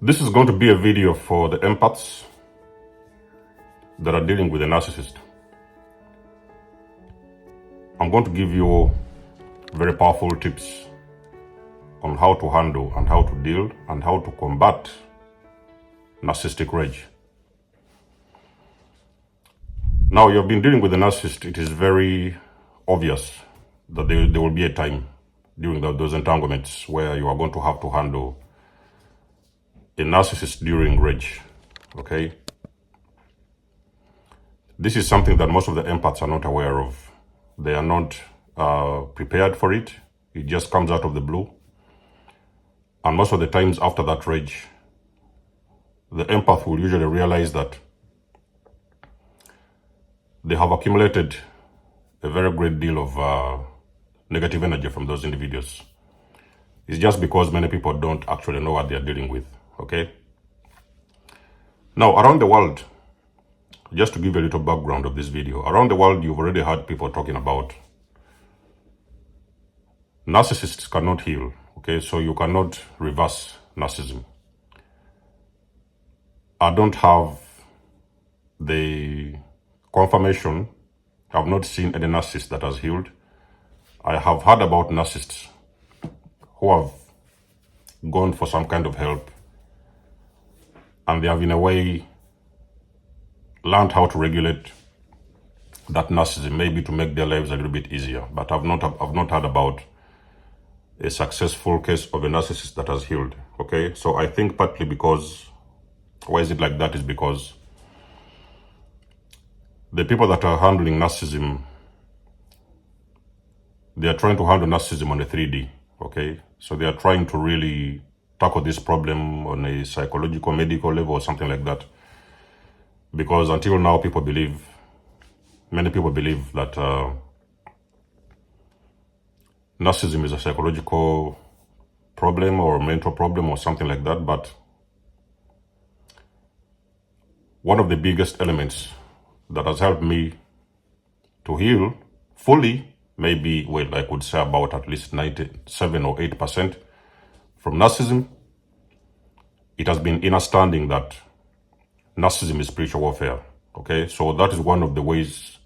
This is going to be a video for the empaths that are dealing with a narcissist. I'm going to give you very powerful tips on how to handle and how to deal and how to combat narcissistic rage. Now, you've been dealing with a narcissist. It is very obvious that there will be a time during those entanglements where you are going to have to handle a narcissist during rage, okay? This is something that most of the empaths are not aware of. They are not prepared for it. It just comes out of the blue. And most of the times after that rage, the empath will usually realize that they have accumulated a very great deal of negative energy from those individuals. It's just because many people don't actually know what they're dealing with, okay? Now, around the world, just to give you a little background of this video, around the world, you've already heard people talking about narcissists cannot heal, okay? So you cannot reverse narcissism. I don't have the confirmation. I've not seen any narcissist that has healed. I have heard about narcissists who have gone for some kind of help and they have in a way learned how to regulate that narcissism, maybe to make their lives a little bit easier. But I've not heard about a successful case of a narcissist that has healed, okay? So I think partly because, why is it like that, is because the people that are handling narcissism, they are trying to handle narcissism on a 3D, okay? So they are trying to really tackle this problem on a psychological, medical level or something like that. Because until now, many people believe that narcissism is a psychological problem or mental problem or something like that. But one of the biggest elements that has helped me to heal fully, maybe, well, I could say about at least 97 or 8% from narcissism, it has been understanding that narcissism is spiritual warfare, okay? So that is one of the ways.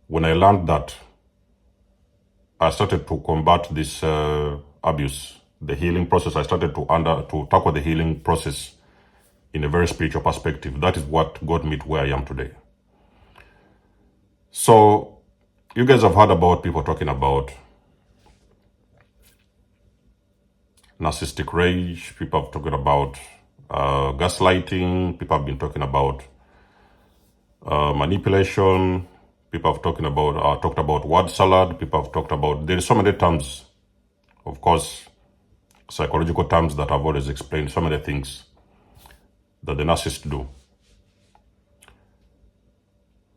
When I learned that, I started to combat this abuse, the healing process. I started to tackle the healing process in a very spiritual perspective. That is what got me to where I am today. So you guys have heard about people talking about narcissistic rage. People have talked about gaslighting. People have been talking about manipulation. People have talked about word salad. People have talked about, there are so many terms, of course, psychological terms that I've always explained, so many things that the narcissists do.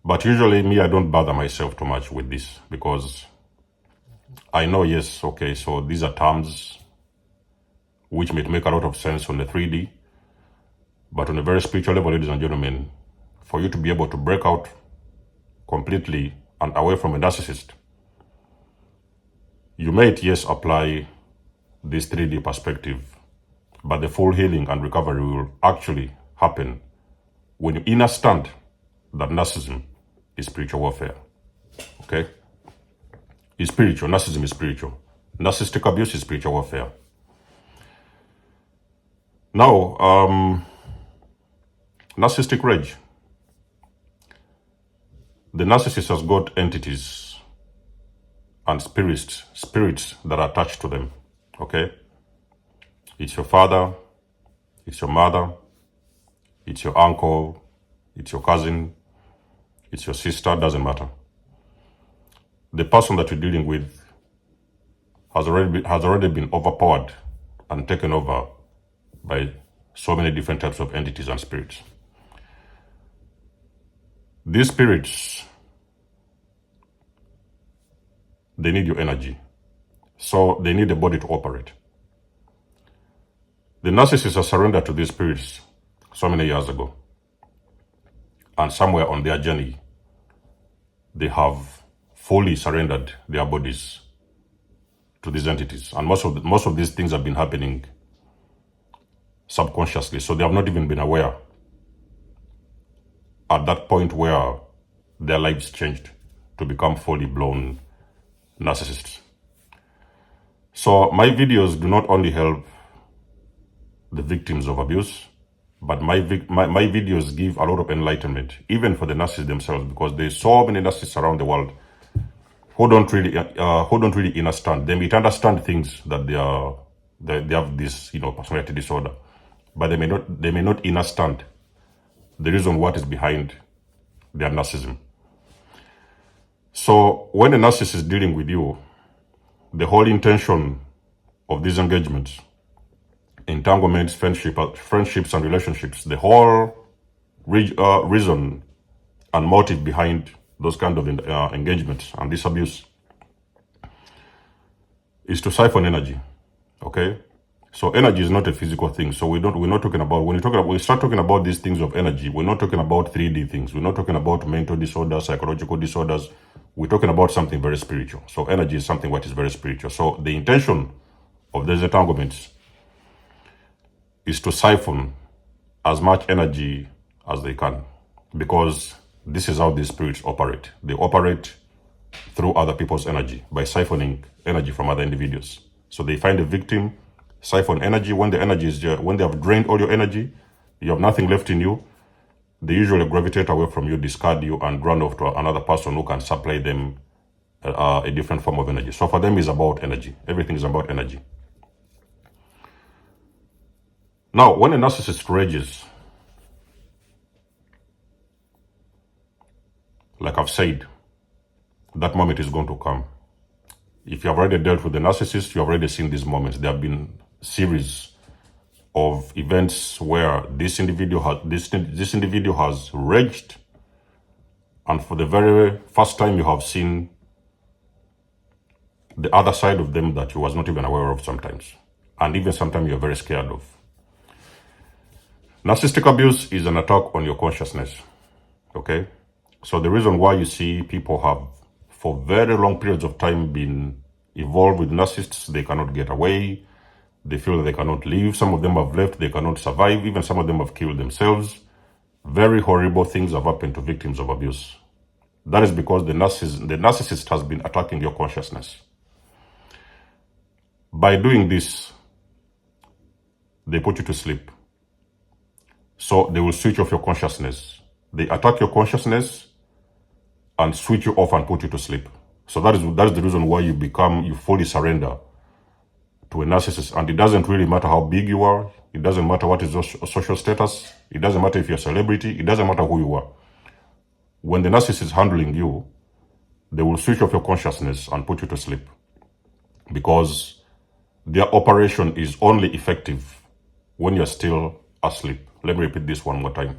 But usually me, I don't bother myself too much with this because I know, yes, okay, so these are terms which may make a lot of sense on the 3D, but on a very spiritual level, ladies and gentlemen, for you to be able to break out completely and away from a narcissist, you may, yes, apply this 3D perspective, but the full healing and recovery will actually happen when you understand that narcissism is spiritual warfare, okay? It's spiritual. Narcissism is spiritual. Narcissistic abuse is spiritual warfare. Now, narcissistic rage. The narcissist has got entities and spirits that are attached to them, okay? It's your father, it's your mother, it's your uncle, it's your cousin, it's your sister, doesn't matter. The person that you're dealing with has already been overpowered and taken over by so many different types of entities and spirits. These spirits, they need your energy. So they need a body to operate. The narcissists are surrendered to these spirits so many years ago. And somewhere on their journey, they have fully surrendered their bodies to these entities. And most of these things have been happening subconsciously. So they have not even been aware at that point where their lives changed to become fully blown narcissists. So my videos do not only help the victims of abuse, but my videos give a lot of enlightenment, even for the narcissists themselves, because there's so many narcissists around the world who don't really understand. They may understand things that they have this personality disorder, but they may not understand the reason what is behind their narcissism. So when a narcissist is dealing with you, the whole intention of these engagements, entanglements, friendships and relationships, the whole reason and motive behind those kind of engagements and this abuse is to siphon energy. Okay, so energy is not a physical thing. So we're not talking about, when we start talking about these things of energy, we're not talking about 3D things. We're not talking about mental disorders, psychological disorders. We're talking about something very spiritual. So energy is something what is very spiritual. So the intention of these entanglements is to siphon as much energy as they can, because this is how these spirits operate. They operate through other people's energy by siphoning energy from other individuals. So they find a victim, siphon energy. When the energy is when they have drained all your energy, you have nothing left in you, they usually gravitate away from you, discard you, and run off to another person who can supply them a different form of energy. So for them, it's about energy. Everything is about energy. Now, when a narcissist rages, like I've said, that moment is going to come. If you have already dealt with the narcissist, you have already seen these moments. There have been series of events where this individual has raged, and for the very first time you have seen the other side of them that you was not even aware of sometimes, and even sometimes you're very scared of. Narcissistic abuse is an attack on your consciousness. Okay, so the reason why you see people have for very long periods of time been involved with narcissists, they cannot get away, they feel that they cannot leave. Some of them have left, they cannot survive. Even some of them have killed themselves. Very horrible things have happened to victims of abuse. That is because the narcissist has been attacking your consciousness. By doing this, they put you to sleep. So they will switch off your consciousness. They attack your consciousness and switch you off and put you to sleep. So that is the reason why you fully surrender to a narcissist. And it doesn't really matter how big you are. It doesn't matter what is your social status. It doesn't matter if you're a celebrity. It doesn't matter who you are. When the narcissist is handling you, they will switch off your consciousness and put you to sleep, because their operation is only effective when you're still asleep. Let me repeat this one more time.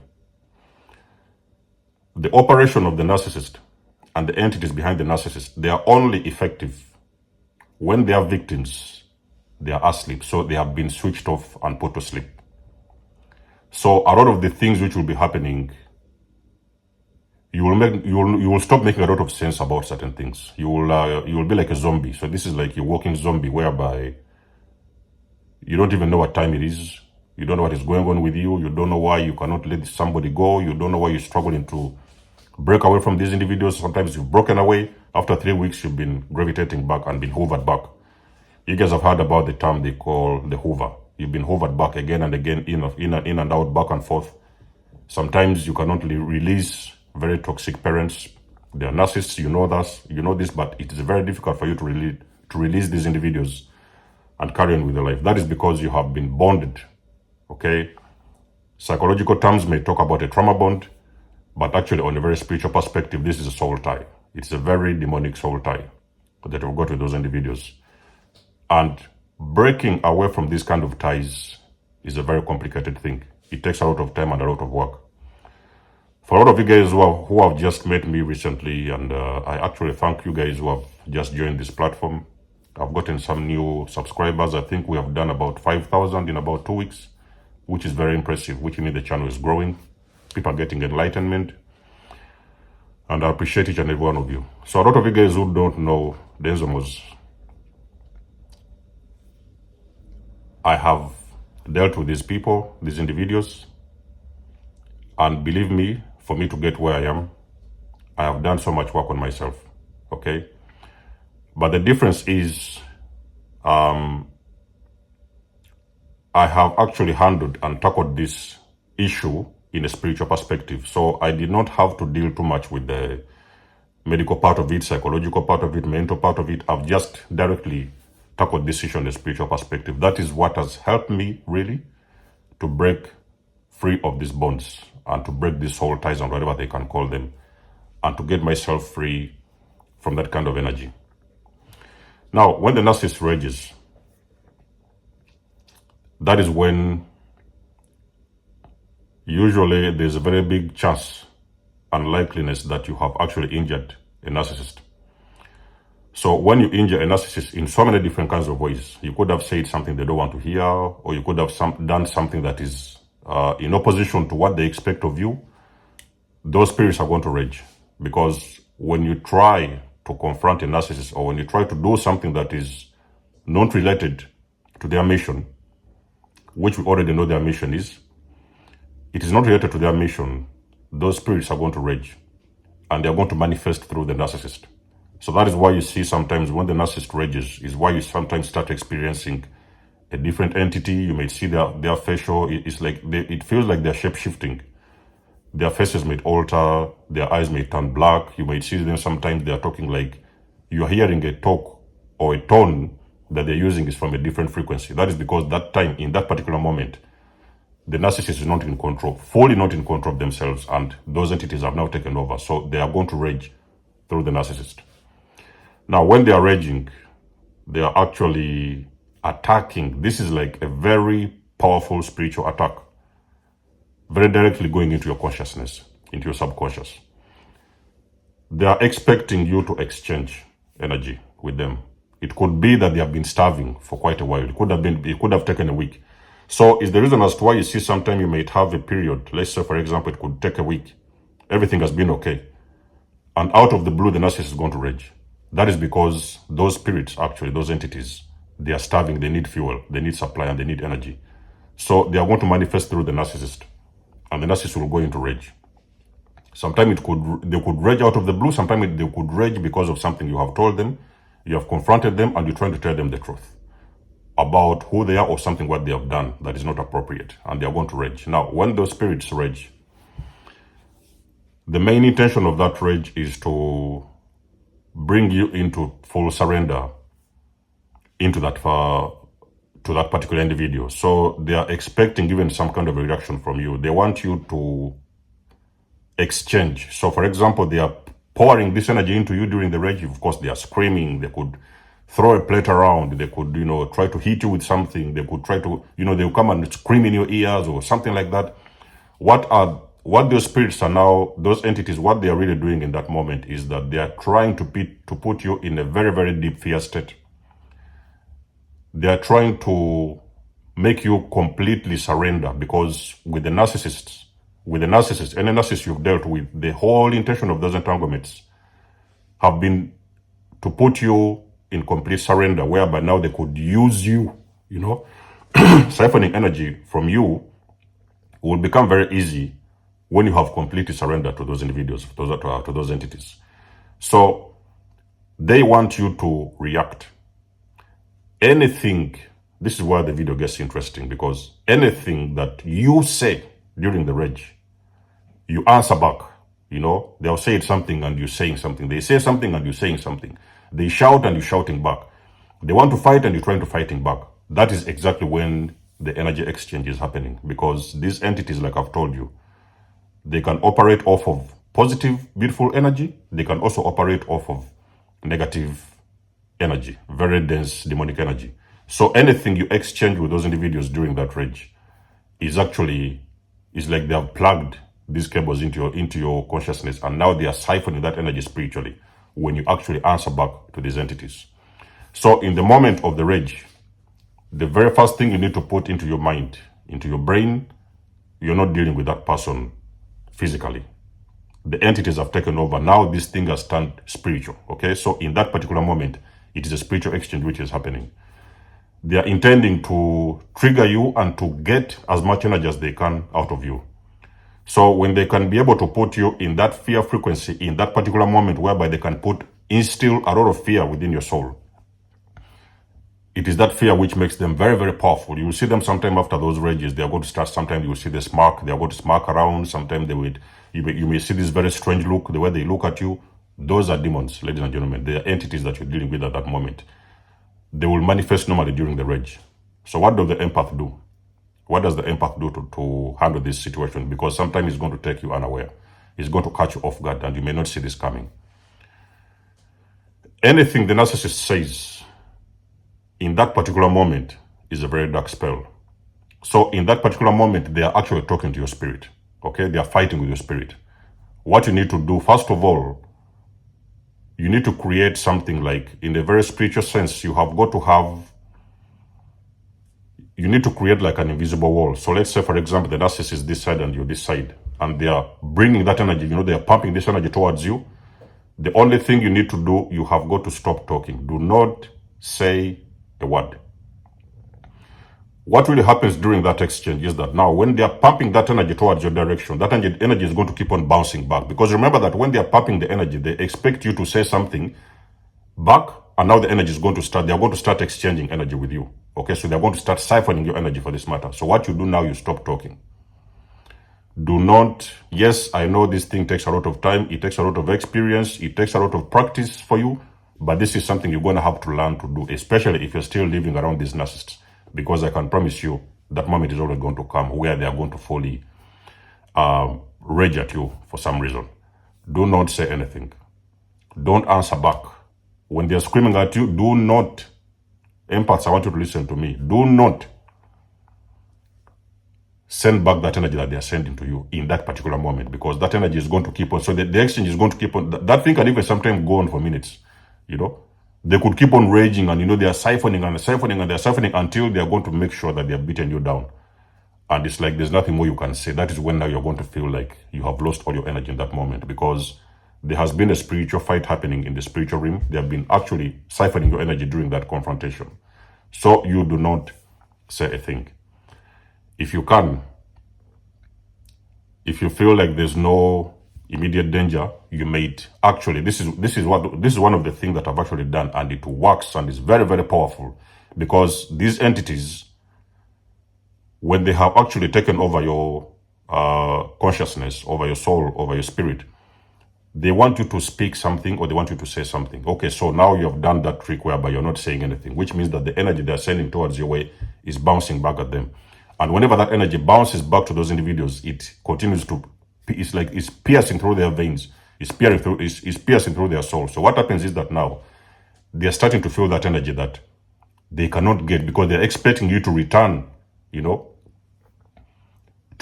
The operation of the narcissist and the entities behind the narcissist, they are only effective when they are victims, they are asleep. So they have been switched off and put to sleep. So a lot of the things which will be happening, you will stop making a lot of sense about certain things. You will be like a zombie. So this is like a walking zombie, whereby you don't even know what time it is. You don't know what is going on with you. You don't know why you cannot let somebody go. You don't know why you're struggling to break away from these individuals. Sometimes you've broken away. After 3 weeks, you've been gravitating back and been hoovered back. You guys have heard about the term they call the hoover. You've been hoovered back again and again, in and out, back and forth. Sometimes you cannot release very toxic parents. They are narcissists, you know this, but it is very difficult for you to release these individuals and carry on with your life. That is because you have been bonded. Okay, psychological terms may talk about a trauma bond, but actually on a very spiritual perspective, this is a soul tie. It's a very demonic soul tie that you've got with those individuals. And breaking away from these kind of ties is a very complicated thing. It takes a lot of time and a lot of work. For a lot of you guys who have just met me recently, and I actually thank you guys who have just joined this platform. I've gotten some new subscribers. I think we have done about 5,000 in about 2 weeks, which is very impressive, which means the channel is growing. People are getting enlightenment. And I appreciate each and every one of you. So a lot of you guys who don't know Denzomos, I have dealt with these people, these individuals, and believe me, for me to get where I am, I have done so much work on myself, okay? But the difference is I have actually handled and tackled this issue in a spiritual perspective. So I did not have to deal too much with the medical part of it, psychological part of it, mental part of it. I've just directly tackled this issue in a spiritual perspective. That is what has helped me really to break free of these bonds and to break these soul ties and whatever they can call them, and to get myself free from that kind of energy. Now, when the narcissist rages, that is when usually there's a very big chance and likeliness that you have actually injured a narcissist. So when you injure a narcissist in so many different kinds of ways, you could have said something they don't want to hear, or you could have done something that is in opposition to what they expect of you. Those spirits are going to rage, because when you try to confront a narcissist, or when you try to do something that is not related to their mission, which we already know their mission is, it is not related to their mission, those spirits are going to rage, and they are going to manifest through the narcissist. So that is why you see sometimes when the narcissist rages, is why you sometimes start experiencing a different entity. You may see their facial, it's like it feels like they're shape-shifting. Their faces may alter, their eyes may turn black. You might see them sometimes they're talking like you're hearing a talk or a tone that they're using is from a different frequency. That is because that time, in that particular moment, the narcissist is not in control, fully not in control of themselves, and those entities have now taken over. So they are going to rage through the narcissist. Now, when they are raging, they are actually attacking. This is like a very powerful spiritual attack, very directly going into your consciousness, into your subconscious. They are expecting you to exchange energy with them. It could be that they have been starving for quite a while. It could have taken a week. So it's the reason as to why you see sometimes you might have a period. Let's say, for example, it could take a week. Everything has been okay. And out of the blue, the narcissist is going to rage. That is because those spirits, actually, those entities, they are starving, they need fuel, they need supply, and they need energy. So they are going to manifest through the narcissist, and the narcissist will go into rage. Sometimes they could rage out of the blue, sometimes they could rage because of something you have told them, you have confronted them, and you're trying to tell them the truth about who they are or something what they have done that is not appropriate, and they are going to rage. Now, when those spirits rage, the main intention of that rage is to bring you into full surrender into that to that particular individual. So they are expecting even some kind of a reaction from you. They want you to exchange. So for example, they are pouring this energy into you during the rage. Of course, they are screaming. They could throw a plate around. They could, try to hit you with something. They could try to, they'll come and scream in your ears or something like that. What those spirits are now, those entities, what they are really doing in that moment is that they are trying to put you in a very, very deep fear state. They are trying to make you completely surrender, because with the narcissist, any narcissist you've dealt with, the whole intention of those entanglements have been to put you in complete surrender, whereby now they could use you, siphoning energy from you will become very easy when you have completely surrendered to those individuals, to those entities. So they want you to react. Anything, this is where the video gets interesting, because anything that you say during the rage, you answer back. They'll say something and you're saying something. They say something and you're saying something. They shout and you're shouting back. They want to fight and you're trying to fighting back. That is exactly when the energy exchange is happening, because these entities, like I've told you, they can operate off of positive, beautiful energy. They can also operate off of negative energy, very dense demonic energy. So anything you exchange with those individuals during that rage is like they have plugged these cables into your consciousness, and now they are siphoning that energy spiritually when you actually answer back to these entities. So in the moment of the rage, the very first thing you need to put into your mind, into your brain, you're not dealing with that person physically. The entities have taken over. Now this thing has turned spiritual. Okay, so in that particular moment, it is a spiritual exchange which is happening. They are intending to trigger you and to get as much energy as they can out of you. So when they can be able to put you in that fear frequency in that particular moment, whereby they can instill a lot of fear within your soul, it is that fear which makes them very, very powerful. You will see them sometime after those rages. They are going to start. Sometimes you will see they smirk. They are going to smirk around. Sometimes you may see this very strange look, the way they look at you. Those are demons, ladies and gentlemen. They are entities that you're dealing with at that moment. They will manifest normally during the rage. So what does the empath do? What does the empath do to handle this situation? Because sometimes it's going to take you unaware. It's going to catch you off guard and you may not see this coming. Anything the narcissist says in that particular moment is a very dark spell. So in that particular moment, they are actually talking to your spirit. Okay? They are fighting with your spirit. What you need to do, first of all, you need to create something like, in a very spiritual sense, you need to create like an invisible wall. So let's say, for example, the narcissist is this side and you're this side, and they are bringing that energy, they are pumping this energy towards you. The only thing you need to do, you have got to stop talking. Do not say a word. What really happens during that exchange is that now when they are pumping that energy towards your direction, that energy is going to keep on bouncing back. Because remember that when they are pumping the energy, they expect you to say something back, and now the energy is going to start, they are going to start exchanging energy with you. Okay, so they're going to start siphoning your energy for this matter. So what you do now, you stop talking. Do not, yes, I know this thing takes a lot of time, it takes a lot of experience, it takes a lot of practice for you, but this is something you're going to have to learn to do, especially if you're still living around these narcissists. Because I can promise you that moment is always going to come where they are going to fully rage at you for some reason. Do not say anything. Don't answer back. When they're screaming at you, do not, empaths, I want you to listen to me. Do not send back that energy that they are sending to you in that particular moment, because that energy is going to keep on. So the exchange is going to keep on. That thing can even sometimes go on for minutes, They could keep on raging and, they are siphoning and siphoning and they're siphoning until they're going to make sure that they're beating you down. And it's like there's nothing more you can say. That is when now you're going to feel like you have lost all your energy in that moment, because there has been a spiritual fight happening in the spiritual realm. They have been actually siphoning your energy during that confrontation. So you do not say a thing. If you can, if you feel like there's no immediate danger, you may actually, this is one of the things that I've actually done, and it works and is very, very powerful, because these entities, when they have actually taken over your consciousness, over your soul, over your spirit, they want you to speak something or they want you to say something. Okay, so now you have done that trick whereby you're not saying anything, which means that the energy they're sending towards your way is bouncing back at them. And whenever that energy bounces back to those individuals, it continues to, it's like it's piercing through their veins, it's piercing through their soul. So what happens is that now they're starting to feel that energy that they cannot get, because they're expecting you to return, to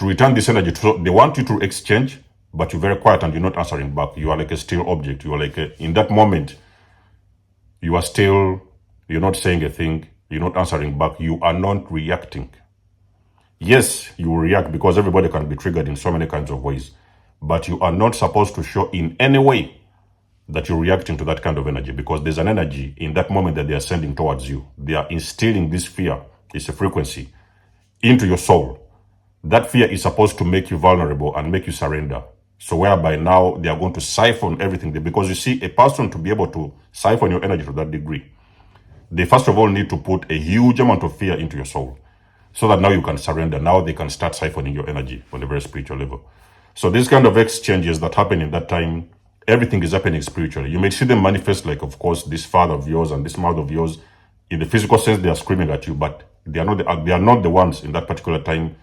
return this energy. So they want you to exchange, but you're very quiet and you're not answering back. You are like a still object. You are like in that moment, you are still, you're not saying a thing, you're not answering back, you are not reacting. Yes, you will react because everybody can be triggered in so many kinds of ways, but you are not supposed to show in any way that you're reacting to that kind of energy, because there's an energy in that moment that they are sending towards you. They are instilling this fear, it's a frequency, into your soul. That fear is supposed to make you vulnerable and make you surrender. So whereby now they are going to siphon everything, because you see, a person to be able to siphon your energy to that degree, they first of all need to put a huge amount of fear into your soul, so that now you can surrender. Now they can start siphoning your energy on a very spiritual level. So these kind of exchanges that happen in that time, everything is happening spiritually. You may see them manifest, like, of course, this father of yours and this mother of yours. In the physical sense, they are screaming at you, but they are not the ones in that particular time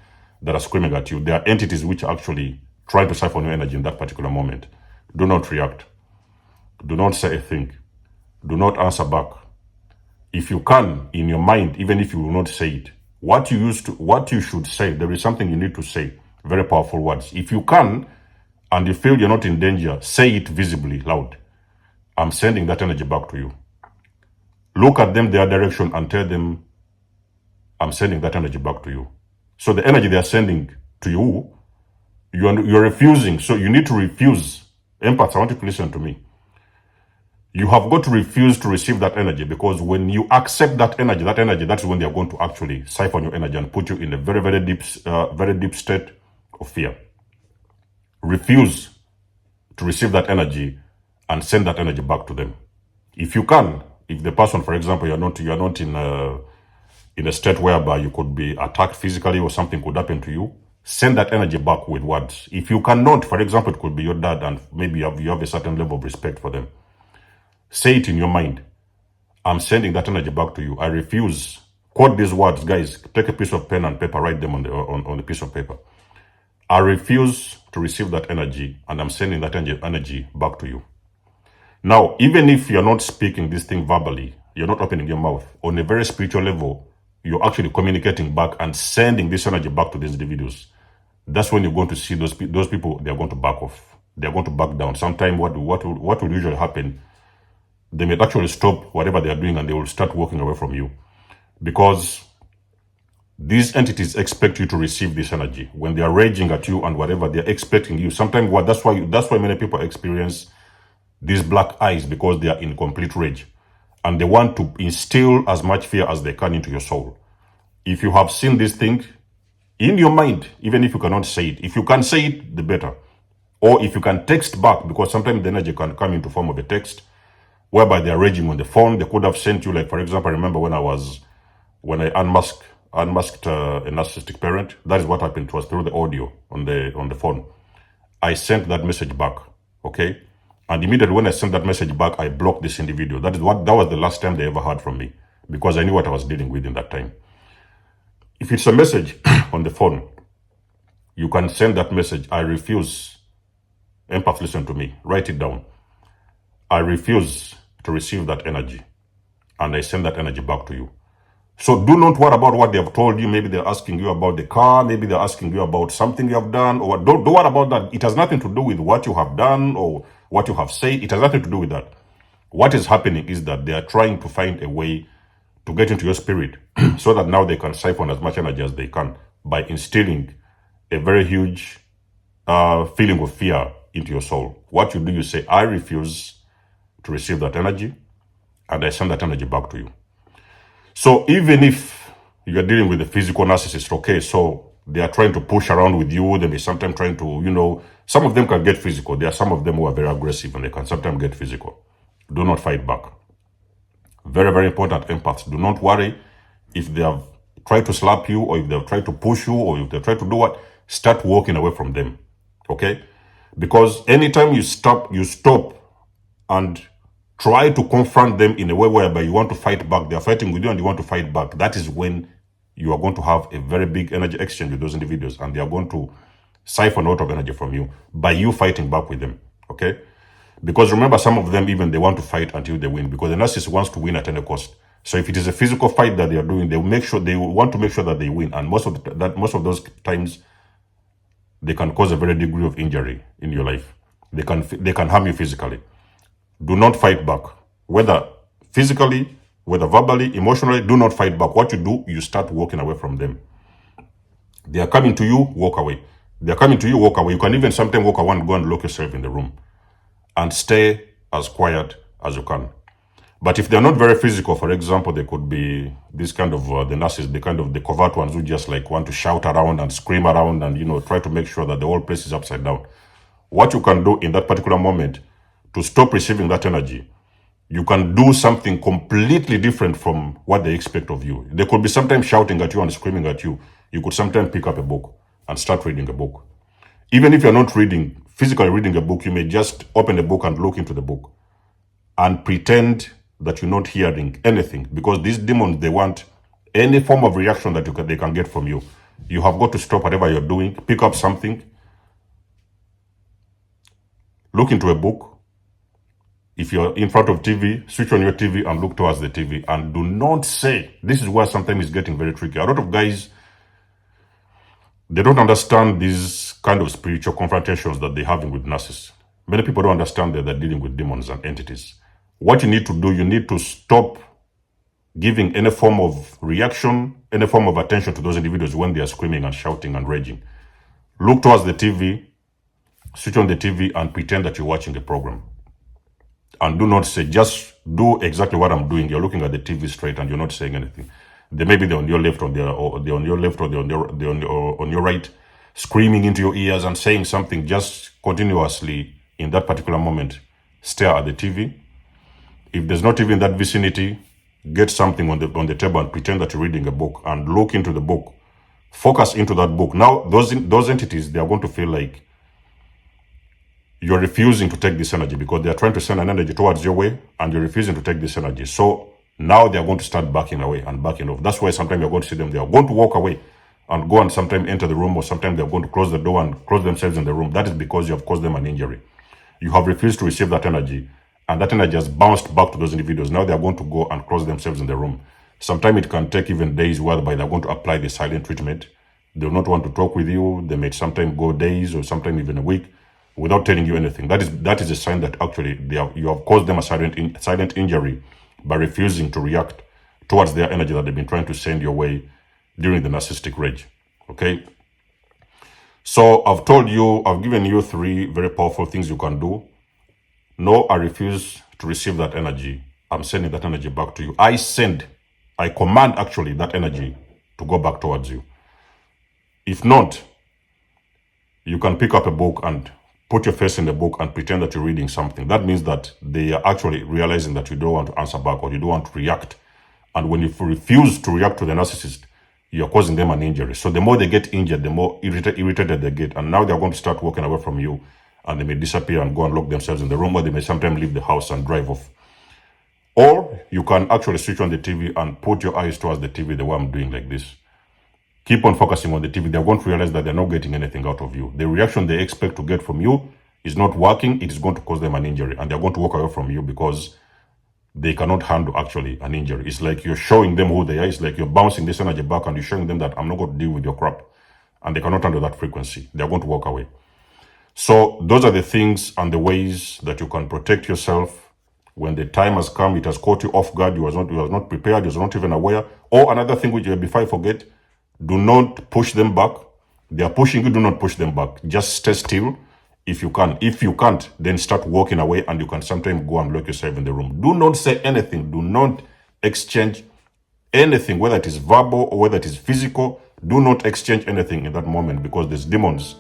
that are screaming at you. They are entities which are actually trying to siphon your energy in that particular moment. Do not react. Do not say a thing. Do not answer back. If you can, in your mind, even if you will not say it, what you should say, there is something you need to say. Very powerful words. If you can, and you feel you're not in danger, say it visibly, loud. I'm sending that energy back to you. Look at them, their direction, and tell them, I'm sending that energy back to you. So the energy they are sending to you, you're refusing. So you need to refuse. Empaths, I want you to listen to me. You have got to refuse to receive that energy, because when you accept that energy, that's when they are going to actually siphon your energy and put you in a very, very deep state of fear. Refuse to receive that energy and send that energy back to them. If you can, if the person, for example, you're not in a state whereby you could be attacked physically or something could happen to you, send that energy back with words. If you cannot, for example, it could be your dad and maybe you have a certain level of respect for them. Say it in your mind. I'm sending that energy back to you. I refuse. Quote these words, guys. Take a piece of pen and paper, write them on the piece of paper. I refuse to receive that energy, and I'm sending that energy back to you. Now, even if you're not speaking this thing verbally, you're not opening your mouth, on a very spiritual level, you're actually communicating back and sending this energy back to these individuals. That's when you're going to see those people, they're going to back off. They're going to back down. Sometimes what will usually happen, they may actually stop whatever they are doing and they will start walking away from you, because these entities expect you to receive this energy. When they are raging at you and whatever, they're expecting you. Sometimes that's why many people experience these black eyes, because they are in complete rage and they want to instill as much fear as they can into your soul. If you have seen this thing in your mind, even if you cannot say it, if you can say it, the better. Or if you can text back, because sometimes the energy can come into form of a text, whereby they are raging on the phone. They could have sent you, like, for example, I remember when I unmasked a narcissistic parent. That is what happened to us through the audio on the phone. I sent that message back, okay? And immediately when I sent that message back, I blocked this individual. That was the last time they ever heard from me, because I knew what I was dealing with in that time. If it's a message on the phone, you can send that message. I refuse. Empath, listen to me. Write it down. I refuse to receive that energy, and I send that energy back to you. So do not worry about what they have told you. Maybe they're asking you about the car. Maybe they're asking you about something you have done, or don't worry about that. It has nothing to do with what you have done or what you have said. It has nothing to do with that. What is happening is that they are trying to find a way to get into your spirit so that now they can siphon as much energy as they can by instilling a very huge feeling of fear into your soul. What you do, you say, I refuse to receive that energy, and I send that energy back to you. So even if you're dealing with a physical narcissist, okay, so they are trying to push around with you, they may sometimes trying to, some of them can get physical. There are some of them who are very aggressive and they can sometimes get physical. Do not fight back. Very, very important, empaths. Do not worry if they have tried to slap you, or if they have tried to push you, or if they try to do what, start walking away from them, okay? Because anytime you stop and try to confront them in a way whereby you want to fight back, they are fighting with you and you want to fight back, that is when you are going to have a very big energy exchange with those individuals, and they are going to siphon a lot of energy from you by you fighting back with them, okay? Because remember, some of them, even they want to fight until they win, because the narcissist wants to win at any cost. So if it is a physical fight that they are doing, they want to make sure that they win, and most of those times they can cause a very degree of injury in your life. They can harm you physically. Do not fight back, whether physically, whether verbally, emotionally. Do not fight back. What you do, you start walking away from them. They are coming to you, walk away. They are coming to you, walk away. You can even sometimes walk away and go and lock yourself in the room and stay as quiet as you can. But if they're not very physical, for example, they could be this kind of the narcissists, the covert ones who just like want to shout around and scream around and try to make sure that the whole place is upside down. What you can do in that particular moment to stop receiving that energy, you can do something completely different from what they expect of you. They could be sometimes shouting at you and screaming at you. You could sometimes pick up a book and start reading a book. Even if you're not physically reading a book, you may just open a book and look into the book and pretend that you're not hearing anything, because these demons, they want any form of reaction that they can get from you. You have got to stop whatever you're doing, pick up something, look into a book. If you're in front of TV, switch on your TV and look towards the TV, and do not say, this is where sometimes it's getting very tricky. A lot of guys, they don't understand these kind of spiritual confrontations that they're having with narcissists. Many people don't understand that they're dealing with demons and entities. What you need to do, you need to stop giving any form of reaction, any form of attention to those individuals when they are screaming and shouting and raging. Look towards the TV, switch on the TV and pretend that you're watching the program. And do not say, just do exactly what I'm doing. You're looking at the TV straight and you're not saying anything. They may be on your left, or they're on your left, or they're on your right, screaming into your ears and saying something. Just continuously in that particular moment, stare at the TV. If there's not even that vicinity, get something on the table and pretend that you're reading a book and look into the book. Focus into that book. Now, those entities, they are going to feel like you're refusing to take this energy because they are trying to send an energy towards your way and you're refusing to take this energy. So now they are going to start backing away and backing off. That's why sometimes you're going to see them. They are going to walk away and go and sometimes enter the room, or sometimes they're going to close the door and close themselves in the room. That is because you have caused them an injury. You have refused to receive that energy, and that energy has bounced back to those individuals. Now they are going to go and close themselves in the room. Sometimes it can take even days whereby they're going to apply the silent treatment. They will not want to talk with you. They may sometimes go days or sometimes even a week without telling you anything. That is a sign that actually you have caused them a silent injury by refusing to react towards their energy that they've been trying to send your way during the narcissistic rage. Okay? So I've given you 3 very powerful things you can do. No, I refuse to receive that energy. I'm sending that energy back to you. I command actually that energy to go back towards you. If not, you can pick up a book and put your face in the book and pretend that you're reading something. That means that they are actually realizing that you don't want to answer back or you don't want to react. And when you refuse to react to the narcissist, you're causing them an injury. So the more they get injured, the more irritated they get. And now they're going to start walking away from you, and they may disappear and go and lock themselves in the room, or they may sometimes leave the house and drive off. Or you can actually switch on the TV and put your eyes towards the TV the way I'm doing like this. Keep on focusing on the TV. They're going to realize that they're not getting anything out of you. The reaction they expect to get from you is not working. It is going to cause them an injury, and they're going to walk away from you because they cannot handle actually an injury. It's like you're showing them who they are. It's like you're bouncing this energy back and you're showing them that I'm not going to deal with your crap, and they cannot handle that frequency. They're going to walk away. So those are the things and the ways that you can protect yourself when the time has come. It has caught you off guard. You was not prepared. You was not even aware. Or another thing which, before I forget, do not push them back. They are pushing you. Do not push them back. Just stay still if you can. If you can't, then start walking away, and you can sometimes go and lock yourself in the room. Do not say anything. Do not exchange anything, whether it is verbal or whether it is physical. Do not exchange anything in that moment, because there's demons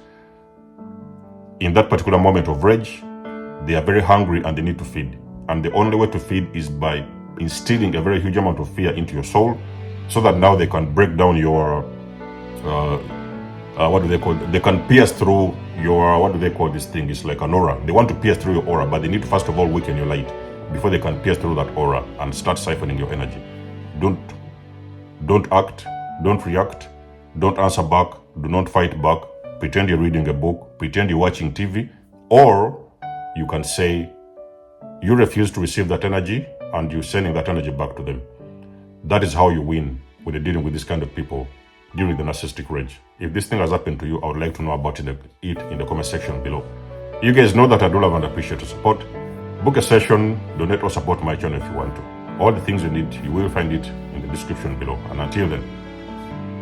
in that particular moment of rage. They are very hungry and they need to feed. And the only way to feed is by instilling a very huge amount of fear into your soul, so that now they can break down your, what do they call it? They can pierce through your, what do they call this thing? It's like an aura. They want to pierce through your aura, but they need to first of all weaken your light before they can pierce through that aura and start siphoning your energy. Don't act, don't react, don't answer back, do not fight back. Pretend you're reading a book, pretend you're watching TV, or you can say you refuse to receive that energy and you're sending that energy back to them. That is how you win when you're dealing with this kind of people during the narcissistic rage. If this thing has happened to you, I would like to know about it in the comment section below. You guys know that I do love and appreciate your support. Book a session, donate or support my channel if you want to. All the things you need, you will find it in the description below. And until then,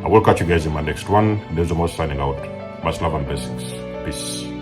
I will catch you guys in my next one. There's the most signing out. Much love and blessings. Peace.